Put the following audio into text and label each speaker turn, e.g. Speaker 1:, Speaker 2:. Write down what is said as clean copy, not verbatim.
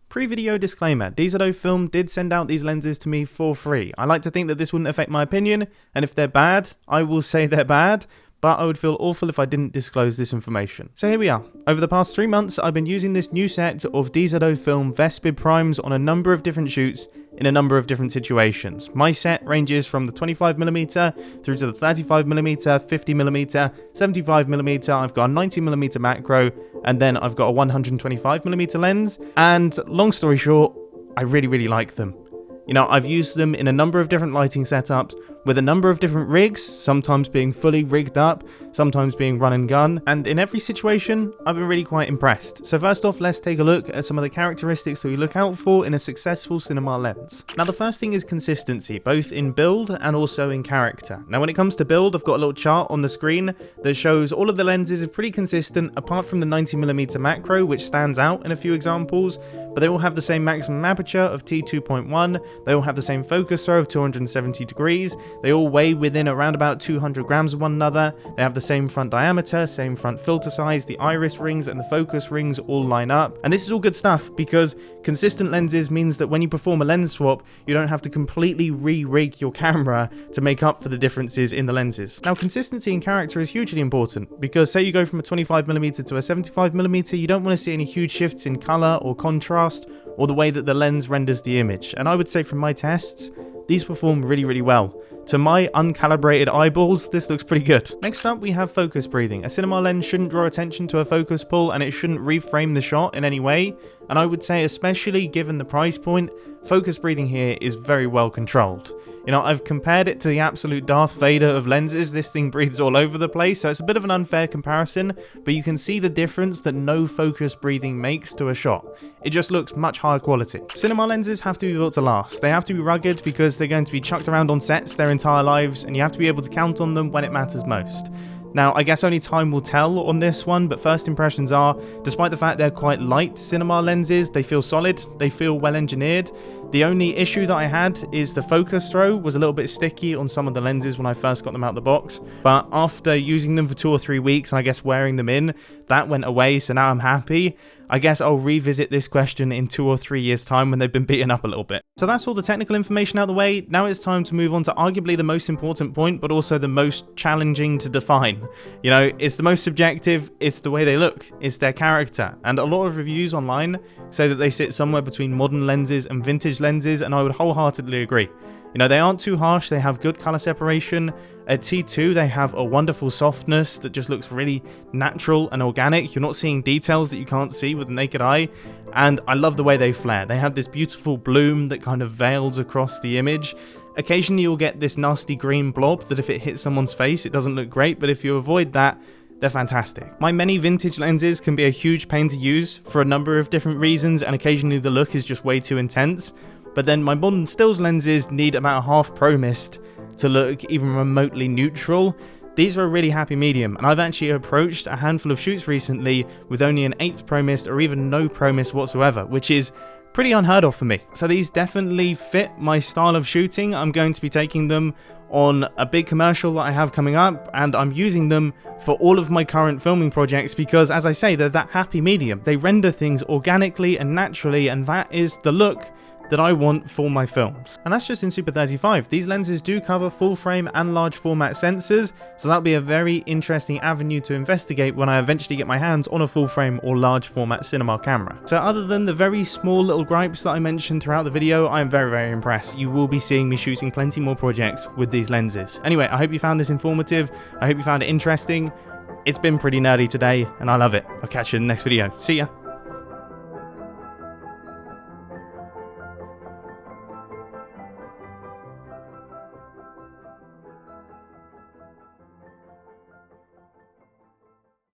Speaker 1: Pre-video disclaimer, DZOFilm did send out these lenses to me for free. I like to think that this wouldn't affect my opinion, and if they're bad, I will say they're bad, but I would feel awful if I didn't disclose this information. So here we are. Over the past 3 months, I've been using this new set of DZOFilm Vespid Primes on a number of different shoots in a number of different situations. My set ranges from the 25mm through to the 35mm, 50mm, 75mm, I've got a 90mm macro, and then I've got a 125mm lens, and long story short, I really like them. You know, I've used them in a number of different lighting setups with a number of different rigs, sometimes being fully rigged up, sometimes being run and gun, and in every situation, I've been really quite impressed. So first off, let's take a look at some of the characteristics that we look out for in a successful cinema lens. Now the first thing is consistency, both in build and also in character. Now when it comes to build, I've got a little chart on the screen that shows all of the lenses are pretty consistent, apart from the 90mm macro, which stands out in a few examples, but they all have the same maximum aperture of t2.1, they all have the same focus throw of 270 degrees, they all weigh within around about 200 grams of one another, they have the same front diameter, same front filter size, the iris rings and the focus rings all line up. And this is all good stuff because consistent lenses means that when you perform a lens swap, you don't have to completely re-rig your camera to make up for the differences in the lenses. Now consistency in character is hugely important because say you go from a 25mm to a 75mm, you don't want to see any huge shifts in color or contrast or the way that the lens renders the image. And I would say from my tests, these perform really well. To my uncalibrated eyeballs, this looks pretty good. Next up, we have focus breathing. A cinema lens shouldn't draw attention to a focus pull and it shouldn't reframe the shot in any way. And I would say, especially given the price point, focus breathing here is very well controlled. You know, I've compared it to the absolute Darth Vader of lenses. This thing breathes all over the place, so it's a bit of an unfair comparison, but you can see the difference that no focus breathing makes to a shot. It just looks much higher quality. Cinema lenses have to be built to last. They have to be rugged because they're going to be chucked around on sets their entire lives, and you have to be able to count on them when it matters most. Now, I guess only time will tell on this one, but first impressions are, despite the fact they're quite light cinema lenses, they feel solid, they feel well engineered. The only issue that I had is the focus throw was a little bit sticky on some of the lenses when I first got them out of the box, but after using them for 2 or 3 weeks and I guess wearing them in, that went away, so now I'm happy. I guess I'll revisit this question in 2 or 3 years time when they've been beaten up a little bit. So that's all the technical information out of the way. Now it's time to move on to arguably the most important point, but also the most challenging to define. You know, it's the most subjective, it's the way they look, it's their character. And a lot of reviews online say that they sit somewhere between modern lenses and vintage lenses, and I would wholeheartedly agree. You know, they aren't too harsh, they have good color separation. At T2, they have a wonderful softness that just looks really natural and organic. You're not seeing details that you can't see with the naked eye. And I love the way they flare. They have this beautiful bloom that kind of veils across the image. Occasionally you'll get this nasty green blob that if it hits someone's face, it doesn't look great. But if you avoid that, they're fantastic. My many vintage lenses can be a huge pain to use for a number of different reasons, and occasionally the look is just way too intense. But then my modern stills lenses need about half pro mist to look even remotely neutral. These are a really happy medium, and I've actually approached a handful of shoots recently with only an 1/8 pro mist or even no pro mist whatsoever, which is pretty unheard of for me. So these definitely fit my style of shooting. I'm going to be taking them on a big commercial that I have coming up, and I'm using them for all of my current filming projects because, as I say, they're that happy medium. They render things organically and naturally, and that is the look that I want for my films. And that's just in Super 35. These lenses do cover full frame and large format sensors, so that'll be a very interesting avenue to investigate when I eventually get my hands on a full frame or large format cinema camera. So other than the very small little gripes that I mentioned throughout the video, I am very impressed. You will be seeing me shooting plenty more projects with these lenses. Anyway, I hope you found this informative. I hope you found it interesting. It's been pretty nerdy today, and I love it. I'll catch you in the next video. See ya.